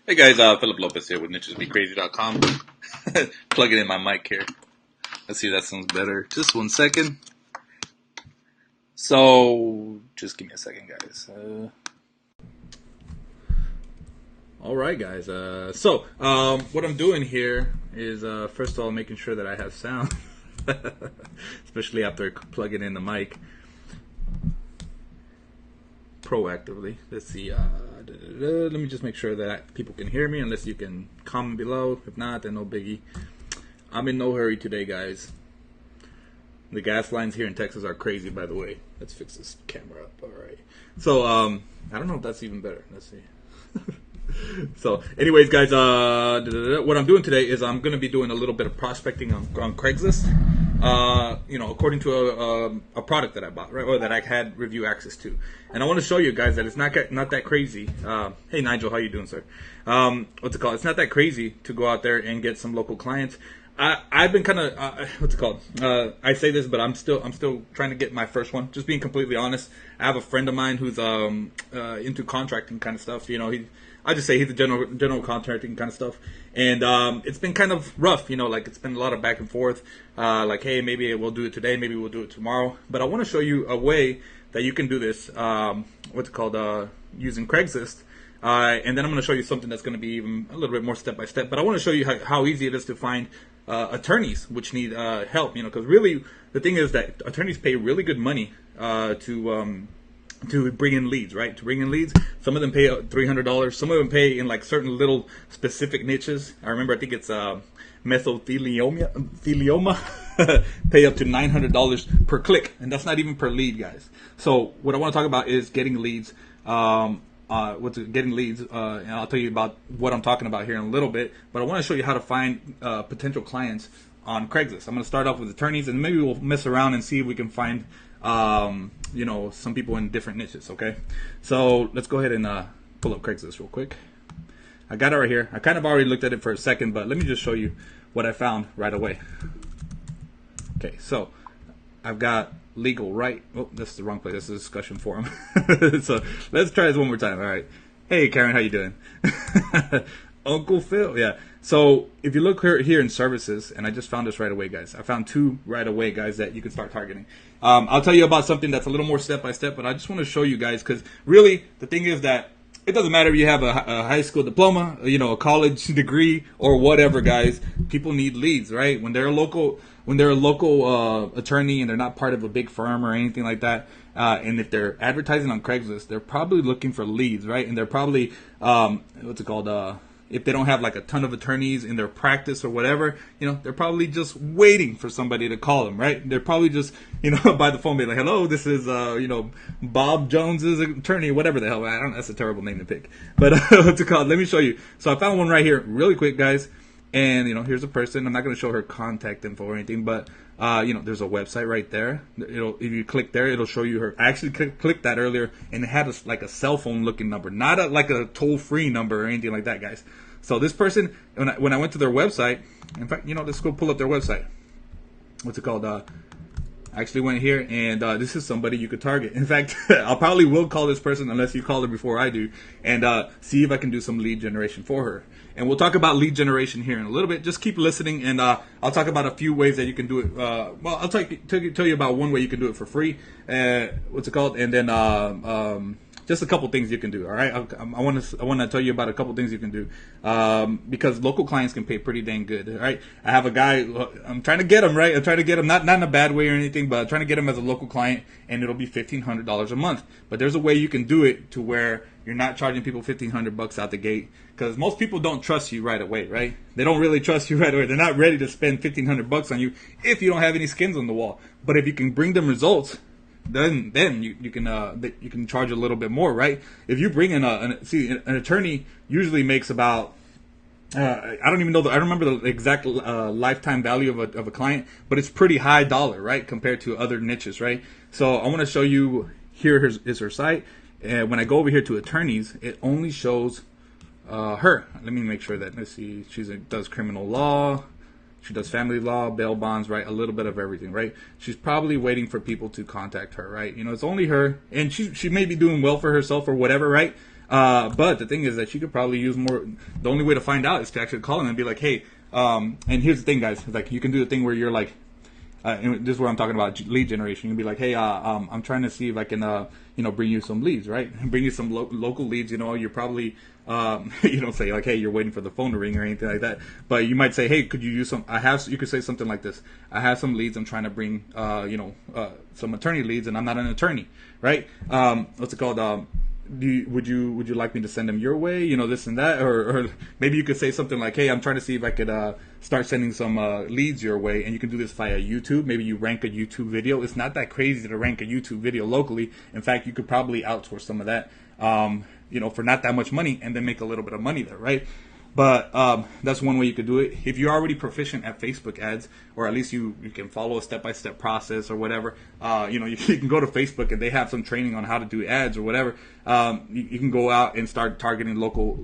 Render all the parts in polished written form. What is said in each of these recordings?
Hey guys, Philip Lopez here with NichesBeCrazy.com. Plugging in my mic here. Let's see if that sounds better. Just 1 second. So, just give me a second, guys. Alright, guys. What I'm doing here is, first of all, making sure that I have sound. Especially after plugging in the mic. Proactively. Let's see. Let me just make sure that people can hear me, unless you can comment below. If not, then no biggie. I'm in no hurry today, guys. The gas lines here in Texas are crazy, by the way. Let's fix this camera up. All right. So, I don't know if that's even better. Let's see. So, anyways, guys, what I'm doing today is I'm going to be doing a little bit of prospecting on Craigslist. According to a product that I bought, right, or that I had review access to, and I want to show you guys that it's not that crazy. Hey, Nigel, how you doing, sir? What's it called? It's not that crazy to go out there and get some local clients. I've been kind of what's it called? I say this, but I'm still trying to get my first one. Just being completely honest, I have a friend of mine who's into contracting kind of stuff. I just say he's a general contracting kind of stuff, and it's been kind of rough. Like it's been a lot of back and forth. Like, hey, maybe we'll do it today, maybe we'll do it tomorrow. But I want to show you a way that you can do this. What's it called? Using Craigslist. And then I'm going to show you something that's going to be even a little bit more step by step. But I want to show you how easy it is to find attorneys which need help. Because really the thing is that attorneys pay really good money to bring in leads, right? To bring in leads. Some of them pay $300. Some of them pay in like certain little specific niches. I think it's mesothelioma pay up to $900 per click, and that's not even per lead, guys. So what I want to talk about is getting leads. Getting leads, and I'll tell you about what I'm talking about here in a little bit. But I want to show you how to find potential clients on Craigslist. I'm going to start off with attorneys, and maybe we'll mess around and see if we can find some people in different niches. Okay, so let's go ahead and pull up Craigslist real quick. I got it right here. I kind of already looked at it for a second, but let me just show you what I found right away. Okay, so I've got legal right. Oh, that's the wrong place. That's a discussion forum. So let's try this one more time. All right. Hey, Karen, how you doing? Uncle Phil. Yeah. So if you look here in services, and I just found this right away, guys. I found two right away, guys, that you can start targeting. I'll tell you about something that's a little more step by step, but I just want to show you guys, because really the thing is that it doesn't matter if you have a high school diploma, a college degree, or whatever, guys. People need leads, right? When they're a local attorney and they're not part of a big firm or anything like that, and if they're advertising on Craigslist, they're probably looking for leads, right? And they're probably if they don't have like a ton of attorneys in their practice or whatever, they're probably just waiting for somebody to call them, right? They're probably just, by the phone, be like, hello, this is, Bob Jones's attorney, whatever the hell. I don't know, that's a terrible name to pick. But what's it called? Let me show you. So I found one right here really quick, guys. And, here's a person. I'm not going to show her contact info or anything, but, there's a website right there. If you click there, it'll show you her. I actually clicked that earlier, and it had like a cell phone looking number, not like a toll-free number or anything like that, guys. So this person, when I went to their website, in fact, let's go pull up their website. What's it called? I actually went here, and this is somebody you could target. In fact, I probably will call this person unless you call her before I do, and see if I can do some lead generation for her. And we'll talk about lead generation here in a little bit. Just keep listening, and I'll talk about a few ways that you can do it. I'll tell you about one way you can do it for free. What's it called? And then just a couple things you can do. All right, I want to tell you about a couple things you can do, because local clients can pay pretty dang good. All right, I have a guy. I'm trying to get him, right. I'm trying to get him not in a bad way or anything, but I'm trying to get him as a local client, and it'll be $1,500 a month. But there's a way you can do it to where you're not charging people $1,500 out the gate, because most people don't trust you right away, right? They don't really trust you right away. They're not ready to spend $1,500 on you if you don't have any skins on the wall. But if you can bring them results, then you can charge a little bit more, right? If you bring in an attorney usually makes about I don't remember the exact lifetime value of a client, but it's pretty high dollar, right, compared to other niches, right? So I want to show you here is her site, and when I go over here to attorneys, it only shows her. Let me make sure that, let's see, she does criminal law. She does family law, bail bonds, right? A little bit of everything, right? She's probably waiting for people to contact her, right? It's only her, and she may be doing well for herself or whatever, right? But the thing is that you could probably use more. The only way to find out is to actually call them and be like, hey, and here's the thing, guys. Like, you can do the thing where you're like, and this is where I'm talking about lead generation. You can be like, hey, I'm trying to see if I can, bring you some leads, right? Bring you some local leads. You're probably, you don't say like, hey, you're waiting for the phone to ring or anything like that. But you might say, hey, could you use some? You could say something like this. I have some leads. I'm trying to bring, some attorney leads, and I'm not an attorney, right? What's it called? Would you like me to send them your way? This and that, or maybe you could say something like, hey, I'm trying to see if I could start sending some leads your way, and you can do this via YouTube. Maybe you rank a YouTube video. It's not that crazy to rank a YouTube video locally. In fact, you could probably outsource some of that, for not that much money, and then make a little bit of money there, right? But that's one way you could do it. If you're already proficient at Facebook ads, or at least you can follow a step-by-step process or whatever, you can go to Facebook and they have some training on how to do ads or whatever. You can go out and start targeting local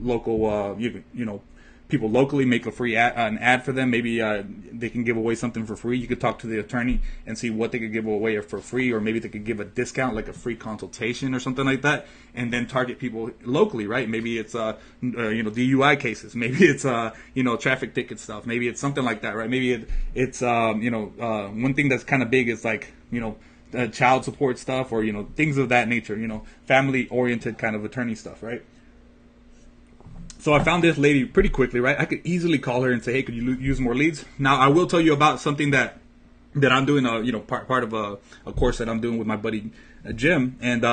people locally, make a free an ad for them. Maybe they can give away something for free. You could talk to the attorney and see what they could give away for free, or maybe they could give a discount, like a free consultation or something like that, and then target people locally, right? Maybe it's DUI cases. Maybe it's traffic ticket stuff. Maybe it's something like that, right? Maybe it's one thing that's kind of big is like child support stuff, or things of that nature. Family oriented kind of attorney stuff, right? So I found this lady pretty quickly, right? I could easily call her and say, hey, could you use more leads? Now, I will tell you about something that I'm doing, part of a course that I'm doing with my buddy Jim. And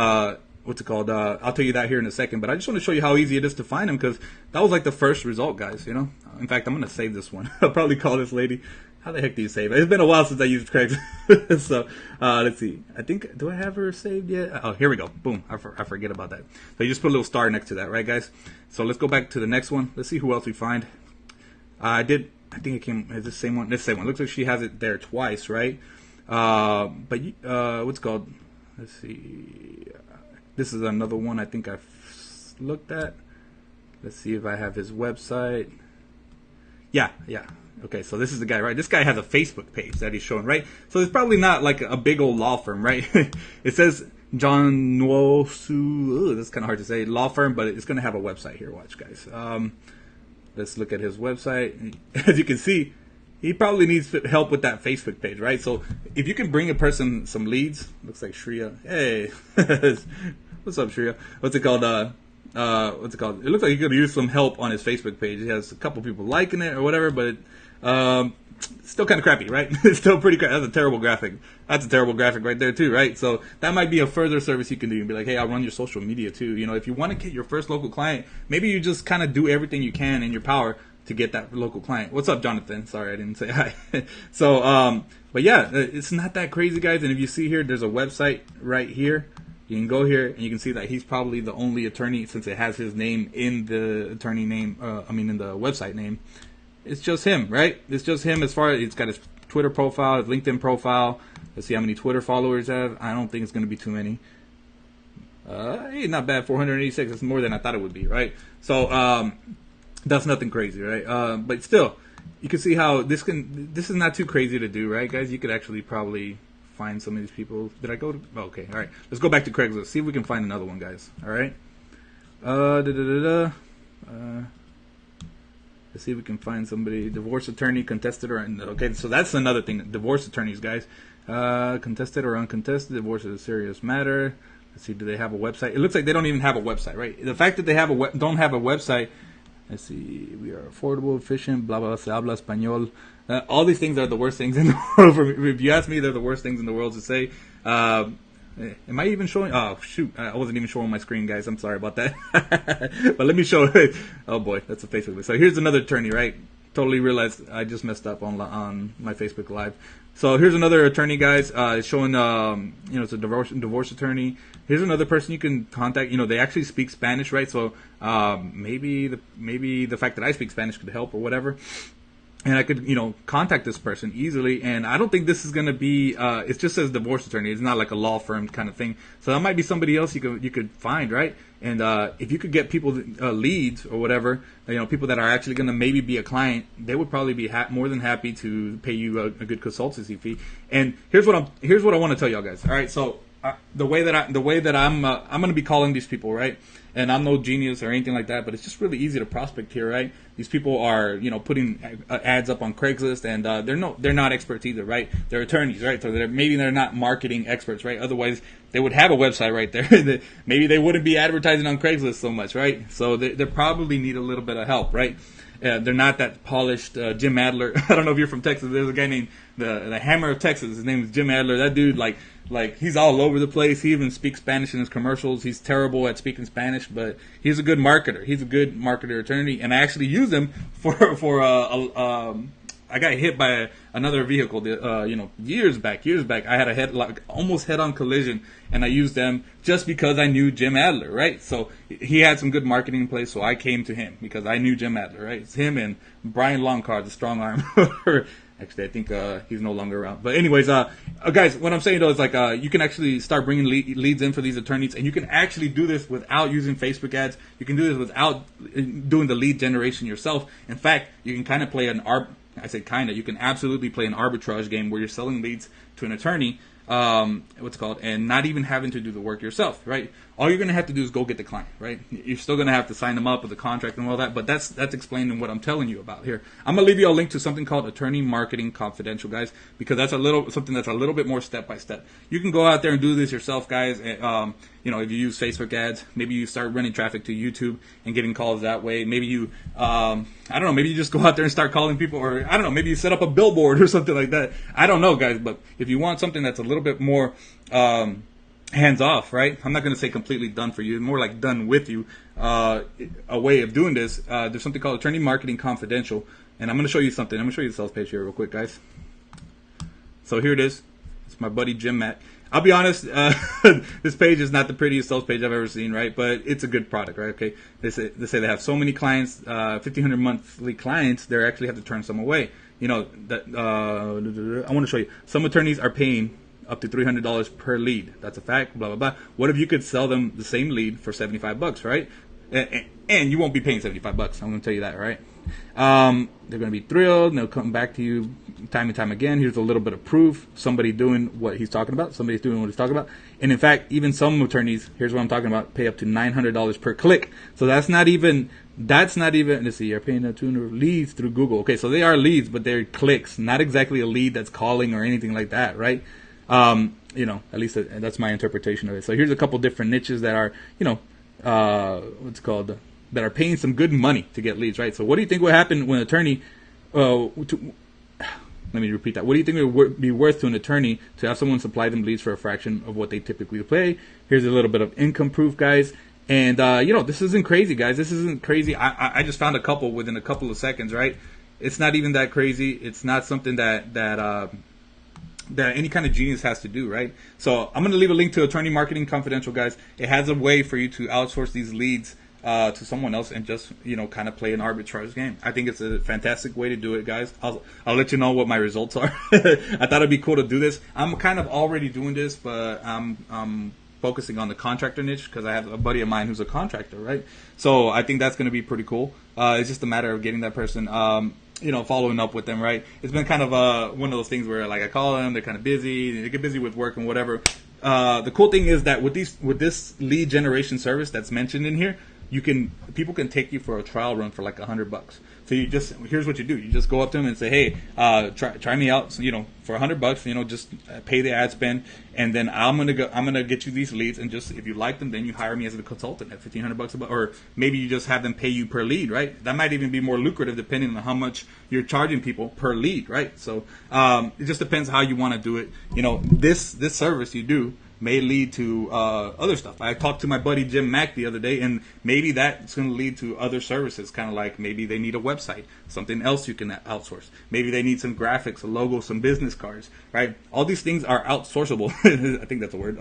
what's it called? I'll tell you that here in a second. But I just want to show you how easy it is to find them, because that was like the first result, guys. In fact, I'm going to save this one. I'll probably call this lady. How the heck do you save it? It's been a while since I used Craigslist. So let's see. Do I have her saved yet? Oh, here we go. Boom. I forget about that. So you just put a little star next to that, right, guys? So let's go back to the next one. Let's see who else we find. I think it came as the same one. This same one. Looks like she has it there twice, right? But what's it called? Let's see. This is another one I think I've looked at. Let's see if I have his website. Yeah. Okay, so this is the guy, right? This guy has a Facebook page that he's showing, right? So it's probably not like a big old law firm, right? It says John Nwosu. That's kind of hard to say. Law firm, but it's going to have a website here. Watch, guys. Let's look at his website. As you can see, he probably needs help with that Facebook page, right? So if you can bring a person some leads, looks like Shreya. Hey, what's up, Shreya? What's it called? It looks like he could use some help on his Facebook page. He has a couple people liking it or whatever, but still kind of crappy, right? It's still pretty crappy. That's a terrible graphic. That's a terrible graphic right there too, right? So that might be a further service you can do. You can be like, hey, I'll run your social media too. If you want to get your first local client, maybe you just kind of do everything you can in your power to get that local client. What's up, Jonathan? Sorry, I didn't say hi. So, but yeah, it's not that crazy, guys. And if you see here, there's a website right here. You can go here and you can see that he's probably the only attorney, since it has his name in the attorney name, in the website name. It's just him, right? It's just him as far as it's got his Twitter profile, his LinkedIn profile. Let's see how many Twitter followers have. I don't think it's going to be too many. Hey, not bad, 486. It's more than I thought it would be, right? So that's nothing crazy, right? But still, you can see how this is not too crazy to do, right, guys? You could actually probably find some of these people. Did I go to? Oh, okay, all right. Let's go back to Craigslist. See if we can find another one, guys. All right. Let's see if we can find somebody. Divorce attorney, contested or okay. So that's another thing. Divorce attorneys, guys. Contested or uncontested. Divorce is a serious matter. Let's see. Do they have a website? It looks like they don't even have a website, right? The fact that they don't have a website. Let's see. We are affordable, efficient. Blah blah. Se habla español. All these things are the worst things in the world. If you ask me, they're the worst things in the world to say. Am I even showing? Oh, shoot. I wasn't even showing my screen, guys. I'm sorry about that. But let me show it. Oh, boy. That's a Facebook. So here's another attorney, right? Totally realized I just messed up on my Facebook Live. So here's another attorney, guys. Showing, it's a divorce attorney. Here's another person you can contact. They actually speak Spanish, right? So maybe the fact that I speak Spanish could help or whatever. And I could, contact this person easily. And I don't think this is going to be, it just says divorce attorney. It's not like a law firm kind of thing. So that might be somebody else you could find, right? And if you could get people leads or whatever, people that are actually going to maybe be a client, they would probably be more than happy to pay you a good consultancy fee. And here's what I want to tell y'all guys. All right, so the way that I'm going to be calling these people, right? And I'm no genius or anything like that, but it's just really easy to prospect here, right? These people are, putting ads up on Craigslist, and they're not experts either, right? They're attorneys, right? So maybe they're not marketing experts, right? Otherwise, they would have a website right there. Maybe they wouldn't be advertising on Craigslist so much, right? So they probably need a little bit of help, right? They're not that polished. Jim Adler. I don't know if you're from Texas. There's a guy named the Hammer of Texas. His name is Jim Adler. That dude, like he's all over the place. He even speaks Spanish in his commercials. He's terrible at speaking Spanish, but he's a good marketer. He's a good marketer attorney, and I actually use him for I got hit by another vehicle, years back. I had a almost head-on collision, and I used them just because I knew Jim Adler, right? So he had some good marketing in place, so I came to him because I knew Jim Adler, right? It's him and Brian Longcard, the strong arm. Actually, I think he's no longer around. But anyways, guys, what I'm saying though is you can actually start bringing leads in for these attorneys, and you can actually do this without using Facebook ads. You can do this without doing the lead generation yourself. In fact, you can kind of play you can absolutely play an arbitrage game where you're selling leads to an attorney, and not even having to do the work yourself, right? All you're going to have to do is go get the client, right? You're still going to have to sign them up with a contract and all that, but that's explaining what I'm telling you about here. I'm going to leave you a link to something called Attorney Marketing Confidential, guys, because that's something that's a little bit more step by step. You can go out there and do this yourself, guys. If you use Facebook ads, maybe you start running traffic to YouTube and getting calls that way. Maybe you, maybe you just go out there and start calling people, or I don't know, maybe you set up a billboard or something like that. I don't know, guys, but if you want something that's a little bit more hands off, right? I'm not going to say completely done for you, more like done with you. A way of doing this, there's something called Attorney Marketing Confidential, and I'm going to show you something. I'm going to show you the sales page here real quick, guys. So here it is. It's my buddy Jim Mack. I'll be honest, this page is not the prettiest sales page I've ever seen, right? But it's a good product, right? Okay, they say they have so many clients, 1,500 monthly clients. They actually have to turn some away. I want to show you. Some attorneys are paying up to $300 per lead. That's a fact. Blah blah blah. What if you could sell them the same lead for $75, right? And you won't be paying $75. I'm going to tell you that, right? They're going to be thrilled, and they'll come back to you time and time again. Here's a little bit of proof. Somebody doing what he's talking about. Somebody's doing what he's talking about. And in fact, even some attorneys, here's what I'm talking about, pay up to $900 per click. So that's not even, let's see, you're paying 200 leads through Google. Okay, so they are leads, but they're clicks. Not exactly a lead that's calling or anything like that, right? At least that's my interpretation of it. So here's a couple different niches that are, that are paying some good money to get leads, right? So what do you think would happen when an attorney, let me repeat that. What do you think it would be worth to an attorney to have someone supply them leads for a fraction of what they typically pay? Here's a little bit of income proof, guys. And, this isn't crazy, guys. This isn't crazy. I just found a couple within a couple of seconds, right? It's not even that crazy. It's not something that any kind of genius has to do, right? So I'm going to leave a link to Attorney Marketing Confidential, guys. It has a way for you to outsource these leads to someone else and just, kind of play an arbitrage game. I think it's a fantastic way to do it, guys. I'll let you know what my results are. I thought it'd be cool to do this. I'm kind of already doing this, but I'm focusing on the contractor niche because I have a buddy of mine who's a contractor, right? So I think that's going to be pretty cool. It's just a matter of getting that person, following up with them, right? It's been kind of one of those things where, I call them, they're kind of busy, they get busy with work and whatever. The cool thing is that with this lead generation service that's mentioned in here, people can take you for a trial run for like $100. So here's what you do. You just go up to them and say, hey, try me out. So, for $100, just pay the ad spend, and then I'm gonna get you these leads, and just if you like them, then you hire me as a consultant at $1,500 or maybe you just have them pay you per lead, right? That might even be more lucrative depending on how much you're charging people per lead, right? So it just depends how you want to do it. This service you do may lead to other stuff. I talked to my buddy Jim Mack the other day, and maybe that's going to lead to other services, kind of like maybe they need a website, something else you can outsource. Maybe they need some graphics, a logo, some business cards, right? All these things are outsourceable. I think that's a word.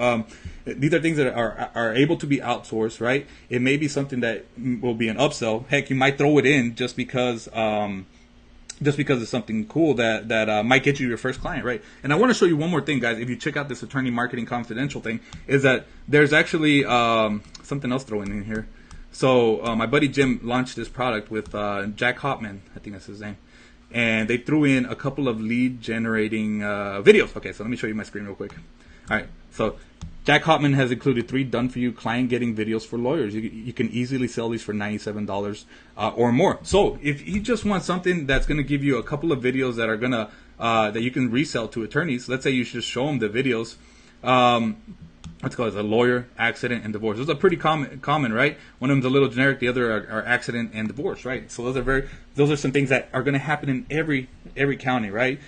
These are things that are able to be outsourced, right? It may be something that will be an upsell. Heck, you might throw it in just because it's something cool that might get you your first client, right? And I want to show you one more thing, guys. If you check out this Attorney Marketing Confidential thing, is that there's actually something else thrown in here. So my buddy Jim launched this product with Jack Hopman, I think that's his name, and they threw in a couple of lead generating videos. Okay, so let me show you my screen real quick. All right, so Jack Hotman has included 3 done-for-you client-getting videos for lawyers. You can easily sell these for $97 or more. So if you just want something that's going to give you a couple of videos that are going to that you can resell to attorneys, let's say you just show them the videos. What's called a lawyer, accident, and divorce. Those are pretty common, right? One of them's a little generic. The other are accident and divorce, right? So those are some things that are going to happen in every county, right?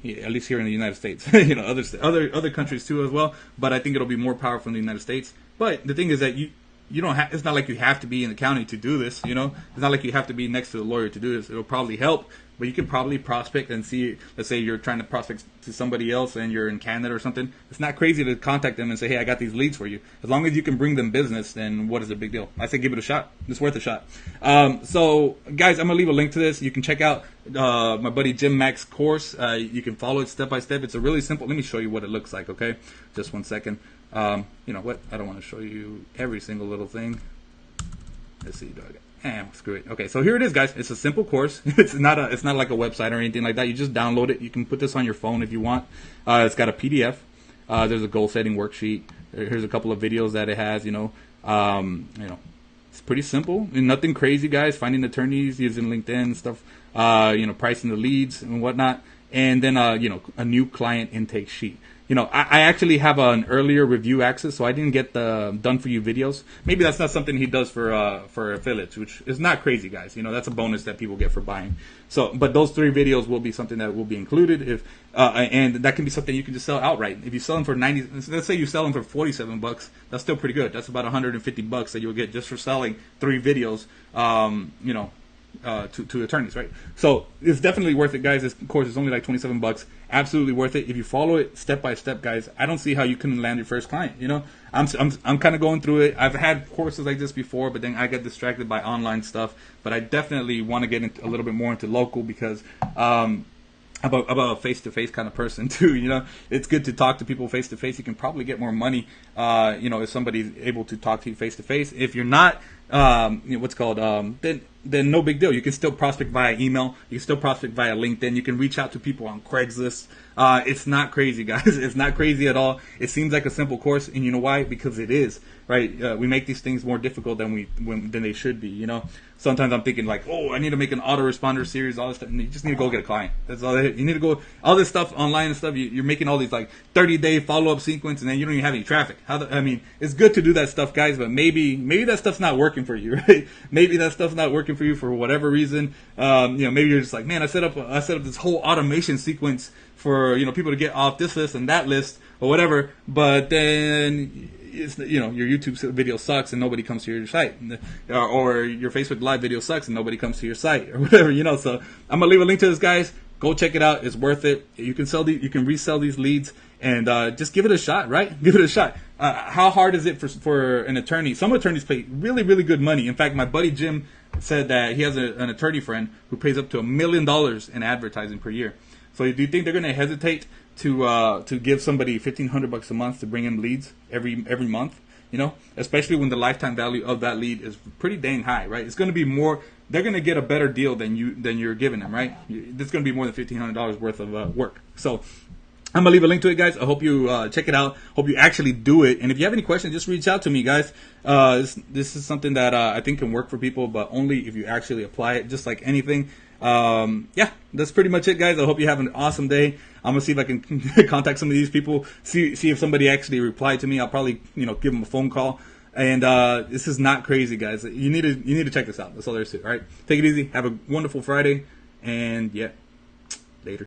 Yeah, at least here in the United States. Other countries too as well. But I think it'll be more powerful in the United States. But the thing is that you don't have. It's not like you have to be in the county to do this. It's not like you have to be next to the lawyer to do this. It'll probably help. But you can probably prospect and see, let's say you're trying to prospect to somebody else and you're in Canada or something. It's not crazy to contact them and say, hey, I got these leads for you. As long as you can bring them business, then what is the big deal? I say give it a shot. It's worth a shot. So, guys, I'm going to leave a link to this. You can check out my buddy Jim Mack's course. You can follow it step by step. It's a really simple. Let me show you what it looks like, okay? Just one second. You know what? I don't want to show you every single little thing. Let's see. Screw it. Okay, so here it is, guys. It's a simple course. It's not like a website or anything like that. You just download it. You can put this on your phone if you want. It's got a PDF. There's a goal setting worksheet. Here's a couple of videos that it has. It's pretty simple. Nothing crazy, guys. Finding attorneys using LinkedIn and stuff. Pricing the leads and whatnot. And then a new client intake sheet. I actually have an earlier review access, so I didn't get the done for you videos. Maybe that's not something he does for affiliates, which is not crazy, guys. That's a bonus that people get for buying. So, but those 3 videos will be something that will be included and that can be something you can just sell outright. If you sell them for 90, let's say you sell them for $47, that's still pretty good. That's about $150 that you'll get just for selling 3 videos. To attorneys, right? So it's definitely worth it, guys. This course is only like $27. Absolutely worth it if you follow it step by step, guys. I don't see how you couldn't land your first client. I'm kind of going through it. I've had courses like this before, but then I get distracted by online stuff. But I definitely want to get a little bit more into local because I'm a face-to-face kind of person too. It's good to talk to people face-to-face. You can probably get more money, if somebody's able to talk to you face-to-face. If you're not, then no big deal. You can still prospect via email. You can still prospect via LinkedIn. You can reach out to people on Craigslist. It's not crazy, guys. It's not crazy at all. It seems like a simple course, and you know why? Because it is, right? We make these things more difficult than they should be. Sometimes I'm thinking like, oh, I need to make an autoresponder series, all this stuff. And you just need to go get a client. That's all. You need to go all this stuff online and stuff. You're making all these like 30-day follow-up sequence, and then you don't even have any traffic. It's good to do that stuff, guys, but maybe that stuff's not working for you, right? Maybe that stuff's not working for you for whatever reason. Maybe you're just like, man, I set up this whole automation sequence for people to get off this list and that list or whatever, but then your YouTube video sucks and nobody comes to your site, or your Facebook Live video sucks and nobody comes to your site or whatever. So I'm gonna leave a link to this, guys. Go check it out. It's worth it. You can resell these leads and just give it a shot, right? Give it a shot. How hard is it for an attorney? Some attorneys pay really, really good money. In fact, my buddy Jim said that he has an attorney friend who pays up to $1 million in advertising per year. So do you think they're going to hesitate to give somebody $1,500 a month to bring in leads every month? Especially when the lifetime value of that lead is pretty dang high, right? It's going to be more. They're going to get a better deal than you're giving them, right? It's going to be more than $1,500 worth of work. So I'm going to leave a link to it, guys. I hope you check it out. Hope you actually do it. And if you have any questions, just reach out to me, guys. This is something that I think can work for people, but only if you actually apply it, just like anything. That's pretty much it, guys. I hope you have an awesome day. I'm gonna see if I can contact some of these people, see if somebody actually replied to me. I'll probably give them a phone call. And this is not crazy, guys. You need to check this out. That's all there is to it. All right, take it easy. Have a wonderful Friday, and yeah.